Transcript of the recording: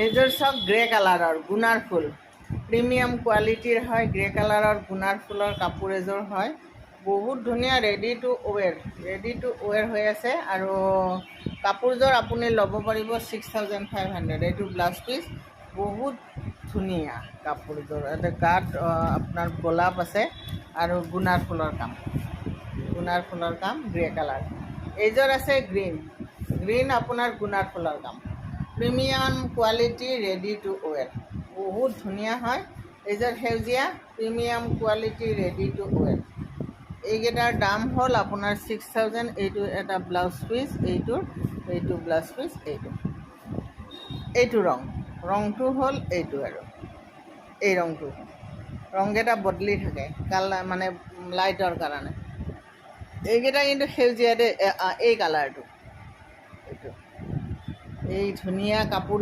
এইযোৰ চাওক গ্ৰে কালাৰৰ গুণাৰ ফুল, প্ৰিমিয়াম কোৱালিটিৰ হয়। গ্ৰে কালাৰৰ গুণাৰ ফুলৰ কাপোৰ এযোৰ হয়, বহুত ধুনীয়া। ৰেডি টু ৱেৰ হৈ আছে। আৰু কাপোৰযোৰ আপুনি ল'ব পাৰিব 6500। এইটো ব্লাউজ পিচ, বহুত ধুনীয়া কাপোৰযোৰ। এটা গাত আপোনাৰ গোলাপ আছে আৰু গুণাৰ ফুলৰ কাম, গ্ৰে কালাৰ। এইযোৰ আছে গ্ৰীণ আপোনাৰ গুণাৰ ফুলৰ কাম, প্ৰিমিয়াম কোৱালিটি, ৰেডি টু ৱেৰ, বহুত ধুনীয়া হয়। এইযোৰ সেউজীয়া, প্ৰিমিয়াম কোৱালিটি, ৰেডি টু ৱেৰ। এইকেইটাৰ দাম হ'ল আপোনাৰ 6000। এইটো এটা ব্লাউজ পিচ, এইটো ব্লাউজ পিচ, এইটো ৰংটো হ'ল এইটো। আৰু এই ৰংকেইটা বদলি থাকে কালাৰ, মানে লাইটৰ কাৰণে। এইকেইটা কিন্তু সেউজীয়া দেই, এই কালাৰটো, এই ধুনীয়া কাপোৰ।